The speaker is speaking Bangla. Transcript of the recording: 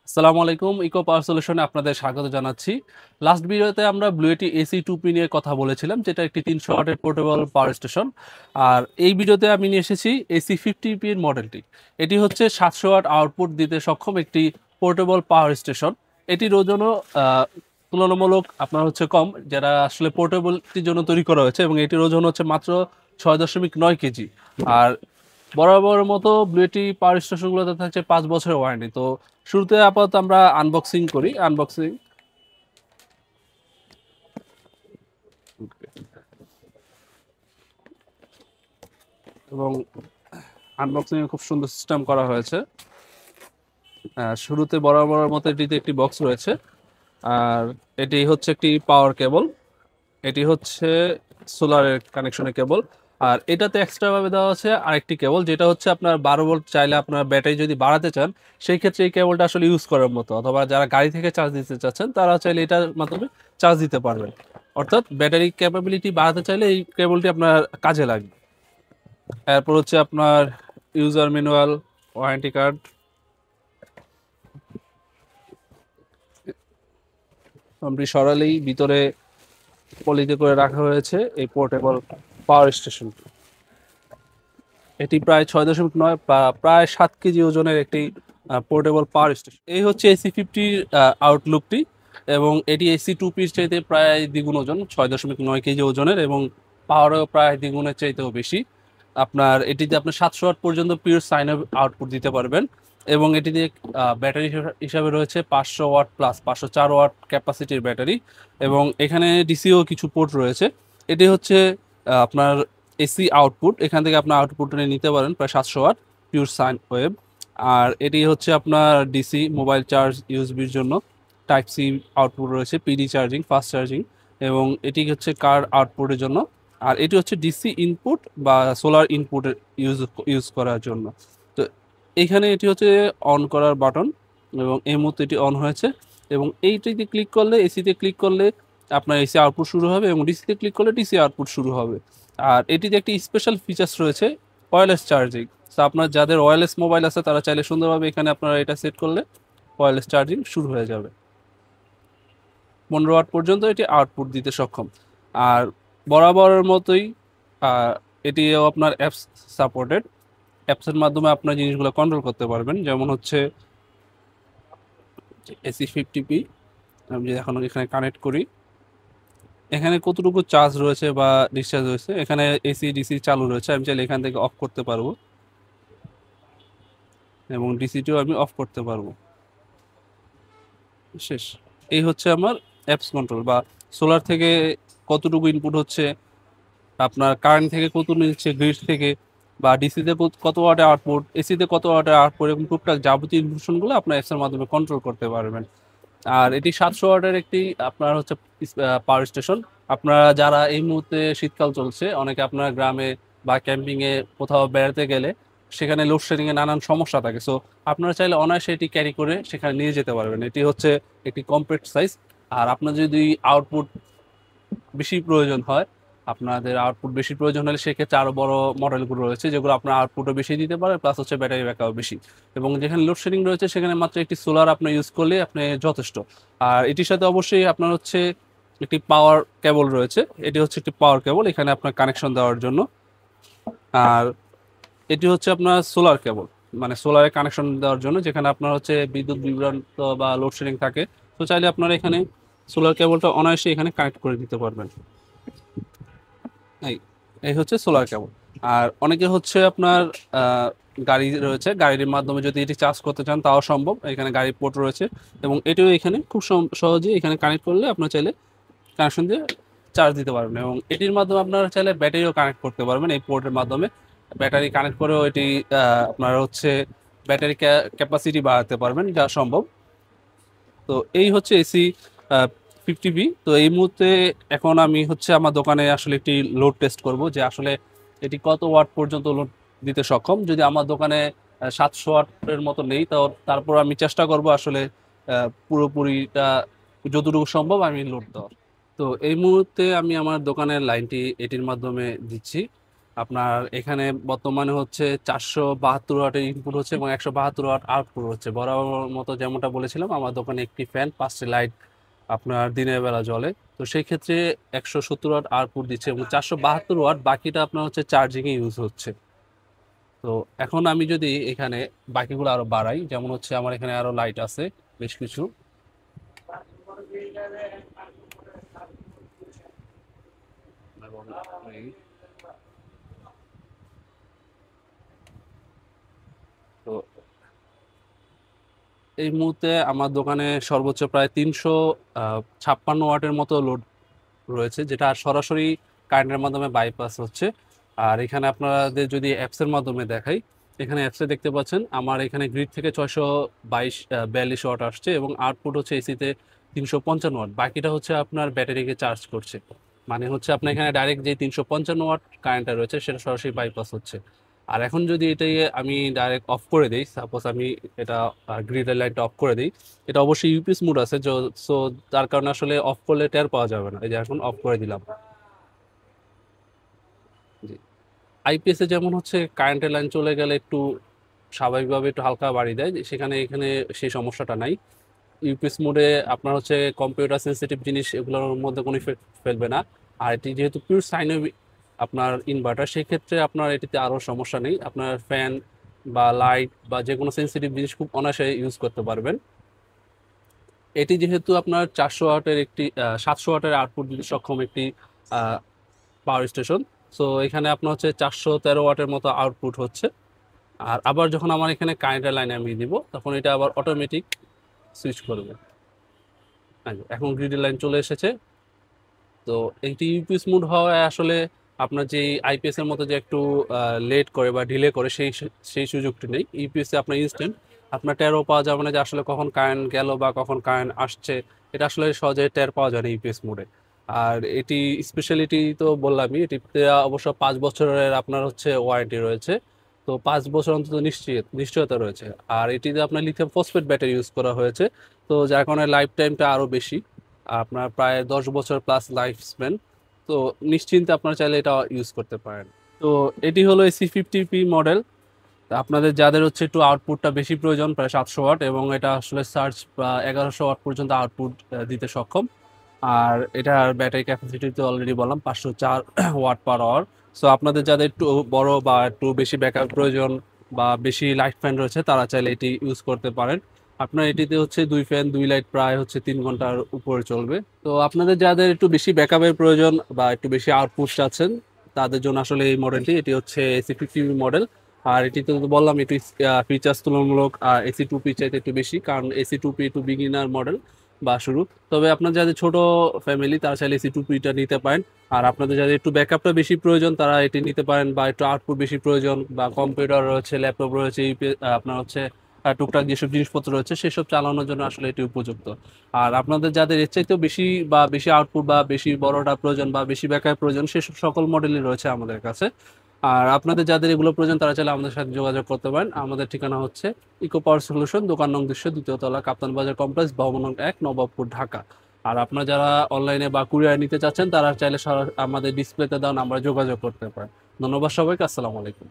আসসালামু আলাইকুম, ইকো পাওয়ার সলিউশনে আপনাদের স্বাগত জানাচ্ছি। লাস্ট ভিডিওতে আমরা ব্লুয়েটি এসি 2P নিয়ে কথা বলেছিলাম, যেটা একটি 300 ওয়াটের পোর্টেবল পাওয়ার স্টেশন। আর এই ভিডিওতে আমি নিয়ে এসেছি এসি 50P এর মডেলটি। এটি হচ্ছে 700 ওয়াট আউটপুট দিতে সক্ষম একটি পোর্টেবল পাওয়ার স্টেশন। এটির ওজনও তুলনামূলক আপনার হচ্ছে কম, যারা আসলে পোর্টেবলটির জন্য তৈরি করা হয়েছে, এবং এটির ওজন হচ্ছে মাত্র 6.9 কেজি। আর বরাবর মতো ব্লুয়েটি পাওয়ার স্টেশনগুলোতে থাকছে 5 বছরের ওয়ারেন্টি। তো শুরুতে আপাতত আমরা আনবক্সিং করি। এবং আনবক্সিং এ খুব সুন্দর সিস্টেম করা হয়েছে। শুরুতে বরাবর মতো এটিতে একটি বক্স রয়েছে। আর এটি হচ্ছে একটি পাওয়ার কেবল। এটি হচ্ছে সোলারের কানেকশনের কেবল। আর এটাতে এক্সট্রা ভাবে দেওয়া আছে আরেকটি কেবল, যেটা হচ্ছে আপনার 12 ভোল্ট। চাইলে আপনার ব্যাটারি যদি বাড়াতে চান, সেই ক্ষেত্রে এই কেবলটা আসলে ইউজ করার মতো, অথবা যারা গাড়ি থেকে চার্জ দিতে চাচ্ছেন তারা চাইলে এটার মাধ্যমে চার্জ দিতে পারবেন। অর্থাৎ ব্যাটারি ক্যাপাবিলিটি বাড়াতে চাইলে এই কেবলটি আপনার কাজে লাগবে। এরপর হচ্ছে আপনার ইউজার ম্যানুয়াল, ওয়ারেন্টি কার্ড। আমরা সরালেই ভিতরে পলিতে করে রাখা হয়েছে এই পোর্টেবল পাওয়ার স্টেশন। এটি প্রায় 6.9 বা প্রায় 7 কেজি ওজনের একটি পোর্টেবল পাওয়ার স্টেশন। এই হচ্ছে এসি 50 আউটলুকটি, এবং এটি এসি 2Pর চাইতে প্রায় দ্বিগুণ ওজন, 6.9 কেজি ওজনের, এবং পাওয়ারও প্রায় দ্বিগুণের চাইতেও বেশি। আপনার এটিতে আপনার 700 ওয়াট পর্যন্ত পিওর সাইন আউটপুট দিতে পারবেন। এবং এটিতে ব্যাটারি হিসাবে রয়েছে 500 ওয়াট প্লাস 504 ওয়াট ক্যাপাসিটির ব্যাটারি। এবং এখানে ডিসিও কিছু পোর্ট রয়েছে। এটি হচ্ছে আপনার এসি আউটপুট। এখান থেকে আপনার আউটপুট নিতে পারেন প্রায় 700 ওয়াট পিওর সাইন ওয়েভ। আর এটি হচ্ছে আপনার ডিসি মোবাইল চার্জ ইউএসবির জন্য টাইপ সি আউটপুট রয়েছে, পিডি চার্জিং, ফাস্ট চার্জিং। এবং এটি হচ্ছে কার আউটপুটের জন্য। আর এটি হচ্ছে ডিসি ইনপুট বা সোলার ইনপুটের ইউজ করার জন্য। তো এখানে এটি হচ্ছে অন করার বাটন, এবং এই মুহূর্তে এটি অন হয়েছে। এবং এইটিতে ক্লিক করলে, এসিতে ক্লিক করলে আপনার এসি আউটপুট শুরু হবে, এবং ডিসিতে ক্লিক করলে ডিসি আউটপুট শুরু হবে। আর এটিতে একটি স্পেশাল ফিচার্স রয়েছে, ওয়্যারলেস চার্জিং। তো আপনার যাদের ওয়্যারলেস মোবাইল আছে তারা চাইলে সুন্দরভাবে এখানে আপনারা এটা সেট করলে ওয়্যারলেস চার্জিং শুরু হয়ে যাবে। 15 ওয়াট পর্যন্ত এটি আউটপুট দিতে সক্ষম। আর বরাবরের মতোই আহ, এটিও আপনার অ্যাপস সাপোর্টেড। অ্যাপসের মাধ্যমে আপনার জিনিসগুলো কন্ট্রোল করতে পারবেন, যেমন হচ্ছে এসি 50P। আমি যদি এখন এখানে কানেক্ট করি, এখানে কতটুকু চার্জ রয়েছে বা ডিসচার্জ হয়েছে, এখানে এসি ডিসি চালু রয়েছে, আমি চাইলে এখান থেকে অফ করতে পারবো, এবং ডিসিটিও আমি অফ করতে পারবো। শেষ। এই হচ্ছে আমার অ্যাপস কন্ট্রোল, বা সোলার থেকে কতটুকু ইনপুট হচ্ছে, আপনার কারেন্ট থেকে কত নিচ্ছে, গ্রিড থেকে, বা ডিসিতে কত ওয়াটে আউটপুট, এসিতে কত ওয়াটে আউটপুট, এবং টুকটাক যাবতীয় ইনফরমেশনগুলো আপনার অ্যাপসের মাধ্যমে কন্ট্রোল করতে পারবেন। আর এটি 700 ওয়াটের একটি আপনার হচ্ছে পাওয়ার স্টেশন। আপনারা যারা এই মুহূর্তে শীতকাল চলছে, অনেকে আপনার গ্রামে বা ক্যাম্পিংয়ে কোথাও বেড়াতে গেলে সেখানে লোডশেডিং এ নানান সমস্যা থাকে। সো আপনারা চাইলে অনায়াসে এটি ক্যারি করে সেখানে নিয়ে যেতে পারবেন। এটি হচ্ছে একটি কম্প্যাক্ট সাইজ। আর আপনার যদি আউটপুট বেশি প্রয়োজন হয়, আপনাদের আউটপুট বেশি প্রয়োজন হলে সেক্ষেত্রে আরো বড় মডেলগুলো রয়েছে, যেগুলো আপনার আউটপুটও বেশি দিতে পারে, প্লাস হচ্ছে ব্যাটারি ব্যাকআপ বেশি। এবং যেখানে লোডশেডিং রয়েছে সেখানে মাত্র একটি সোলার আপনি ইউজ করলে আপনি যথেষ্ট। আর এটির সাথে অবশ্যই আপনার হচ্ছে একটি পাওয়ার কেবল রয়েছে। এটি হচ্ছে একটি পাওয়ার কেবল এখানে আপনার কানেকশন দেওয়ার জন্য। আর এটি হচ্ছে আপনার সোলার কেবল, মানে সোলারে কানেকশন দেওয়ার জন্য, যেখানে আপনার হচ্ছে বিদ্যুৎ বিভ্রান্ত বা লোডশেডিং থাকে। তো চাইলে আপনারা এখানে সোলার কেবলটা অনায়াসে এখানে কানেক্ট করে দিতে পারবেন। এই এই হচ্ছে সোলার কেবল। আর অনেকে হচ্ছে আপনার আহ, গাড়ি রয়েছে, গাড়ির মাধ্যমে যদি এটি চার্জ করতে চান তাও সম্ভব। এখানে গাড়ির পোর্ট রয়েছে, এবং এটিও এখানে খুব সহজে এখানে কানেক্ট করলে আপনার চাইলে কানেকশন দিয়ে চার্জ দিতে পারবেন। এবং এটির মাধ্যমে আপনারা চাইলে ব্যাটারিও কানেক্ট করতে পারবেন এই পোর্টের মাধ্যমে। ব্যাটারি কানেক্ট করেও এটি আপনার হচ্ছে ব্যাটারি ক্যাপাসিটি বাড়াতে পারবেন, যা সম্ভব। তো এই হচ্ছে এসি 50B। তো এই মুহূর্তে এখন আমি হচ্ছে আমার দোকানে আসলে একটি লোড টেস্ট করব, যে আসলে এটি কত ওয়াট পর্যন্ত লোড দিতে সক্ষম। যদি আমার দোকানে 700 ওয়াটের মতো নেই, তো তারপর আমি চেষ্টা করব আসলে পুরোপুরিটা যতটুকু সম্ভব আমি লোড দেওয়ার। তো এই মুহূর্তে আমি আমার দোকানের লাইনটি এটির মাধ্যমে দিচ্ছি। আপনার এখানে বর্তমানে হচ্ছে 472 ওয়াটের ইনপুট হচ্ছে এবং 172 ওয়াট আউটপুট হচ্ছে। বরাবর মতো যেমনটা বলেছিলাম, আমার দোকানে একটি ফ্যান, 5টি লাইট আপনার দিনের বেলা জ্বলে। তো সেই ক্ষেত্রে 170 ওয়াট আউটপুট দিচ্ছে এবং 472 ওয়াট বাকিটা আপনার হচ্ছে চার্জিংয়ে ইউজ হচ্ছে। তো এখন আমি যদি এখানে বাকিগুলো আরো বাড়াই, যেমন হচ্ছে আমার এখানে আরো লাইট আছে বেশ কিছু। এবং তো এই মুহূর্তে আমার দোকানে সর্বোচ্চ প্রায় 356 ওয়াটের মতো লোড রয়েছে, যেটা সরাসরি কারেন্টের মাধ্যমে বাইপাস হচ্ছে। আর এখানে আপনাদের যদি অ্যাপসের মাধ্যমে দেখাই, এখানে অ্যাপসে দেখতে পাচ্ছেন আমার এখানে গ্রিড থেকে 642 ওয়াট আসছে এবং আউটপুট হচ্ছে এসিতে 355 ওয়াট, বাকিটা হচ্ছে আপনার ব্যাটারিকে চার্জ করছে। মানে হচ্ছে আপনার এখানে ডাইরেক্ট যে 355 ওয়াট কারেন্টটা রয়েছে সেটা সরাসরি বাইপাস হচ্ছে। আর এখন যদি এটাই আমি ডাইরেক্ট অফ করে দিই, সাপোজ আমি এটা গ্রিডের লাইটটা অফ করে দিই, এটা অবশ্যই ইউপিএস মোড আছে, সো তার কারণে আসলে অফ করলে টের পাওয়া যাবে না। এই যে এখন অফ করে দিলাম। জি, আইপিএস এ যেমন হচ্ছে কারেন্টের লাইন চলে গেলে একটু স্বাভাবিকভাবে একটু হালকা বাড়ি দেয়, সেখানে এখানে সেই সমস্যাটা নাই। ইউপিএস মোডে আপনার হচ্ছে কম্পিউটার সেন্সিটিভ জিনিস এগুলোর মধ্যে কোনো ইফেক্ট ফেলবে না। আর এটি যেহেতু পিওর সাইন আপনার ইনভার্টার, সেই ক্ষেত্রে আপনার এটিতে আরও সমস্যা নেই। আপনার ফ্যান বা লাইট বা যে কোনো সেন্সিটিভ জিনিস খুব অনায়াসে ইউজ করতে পারবেন। এটি যেহেতু আপনার 400 ওয়াটের একটি 700 ওয়াটের আউটপুট দিতে সক্ষম একটি পাওয়ার স্টেশন, সো এখানে আপনার হচ্ছে 413 ওয়াটের মতো আউটপুট হচ্ছে। আর আবার যখন আমার এখানে কারেন্টের লাইনে আমি দিব, তখন এটা আবার অটোমেটিক সুইচ করবে। এখন গ্রিডের লাইন চলে এসেছে। তো এইটি ইউপিএস মোড হওয়ায় আসলে আপনার যে আইপিএস এর মতো যে একটু লেট করে বা ডিলে করে সেই সেই সুযোগটি নেই। ইউপিএস এ আপনার ইনস্ট্যান্ট, আপনার টেরও পাওয়া যাবে না যে আসলে কখন কারেন্ট গেল বা কখন কারেন্ট আসছে। এটা আসলে সহজে টের পাওয়া যায় না ইউপিএস মোডে। আর এটি স্পেশালিটি তো বললামই, এটিতে অবশ্য 5 বছরের আপনার হচ্ছে ওয়ারেন্টি রয়েছে। তো 5 বছর অন্তত নিশ্চয়তা রয়েছে। আর এটিতে আপনার লিথিয়াম ফসফেট ব্যাটারি ইউজ করা হয়েছে, তো যার কারণে লাইফ টাইমটা আরও বেশি, আপনার প্রায় 10 বছর প্লাস লাইফ স্প্যান। তো নিশ্চিন্তে আপনারা চাইলে এটা ইউজ করতে পারেন। তো এটি হলো C50P মডেল। আপনাদের যাদের হচ্ছে একটু আউটপুটটা বেশি প্রয়োজন, প্রায় 700 ওয়াট, এবং এটা আসলে সার্চ বা 1100 ওয়াট পর্যন্ত আউটপুট দিতে সক্ষম। আর এটার ব্যাটারি ক্যাপাসিটি তো অলরেডি বললাম 504 ওয়াট/আওয়ার। সো আপনাদের যাদের একটু বড় বা একটু বেশি ব্যাকআপ প্রয়োজন বা বেশি লাইট ফ্যান রয়েছে, তারা চাইলে এটি ইউজ করতে পারেন। আপনার এটিতে হচ্ছে 2 ফ্যান 2 লাইট প্রায় হচ্ছে 3 ঘন্টার উপরে চলবে। তো আপনাদের যাদের একটু বেশি ব্যাকআপের প্রয়োজন বা একটু বেশি আউটপুট চাচ্ছেন, তাদের জন্য আসলে এই মডেলটি, এটি হচ্ছে C50 মডেল। আর এটিতে তো বললাম একটু ফিচার্স তুলনামূলক AC2P চাইতে একটু বেশি, কারণ AC2P একটু বিগিনার মডেল বা শুরু। তবে আপনার যাদের ছোট ফ্যামিলি, তারা চাইলে C2P-টা নিতে পারেন। আর আপনাদের যাদের একটু ব্যাকআপটা বেশি প্রয়োজন, তারা এটি নিতে পারেন, বা একটু আউটপুট বেশি প্রয়োজন বা কম্পিউটার রয়েছে, ল্যাপটপ রয়েছে, আপনার হচ্ছে টুকটাক যেসব জিনিসপত্র রয়েছে সেসব চালানোর জন্য আসলে এটি উপযুক্ত। আর আপনাদের যাদের এর চাইতেও বেশি বা বেশি আউটপুট বা বেশি বড়টা প্রয়োজন বা বেশি ব্যাকআপ প্রয়োজন, সেসব সকল মডেলই রয়েছে আমাদের কাছে। আর আপনাদের যাদের এগুলো প্রয়োজন, তারা চাইলে আমাদের সাথে যোগাযোগ করতে পারেন। আমাদের ঠিকানা হচ্ছে ইকো পাওয়ার সলিউশন, দোকান নং 200, দ্বিতীয় তলা, কাপ্তান বাজার কমপ্লেক্স, ভবন নং 1, নবাবপুর, ঢাকা। আর আপনারা যারা অনলাইনে বা কুরিয়ার নিতে চাচ্ছেন, তারা চাইলে আমাদের ডিসপ্লেতে দেওয়া নাম্বারে যোগাযোগ করতে পারেন। ধন্যবাদ সবাইকে। আসসালামু আলাইকুম।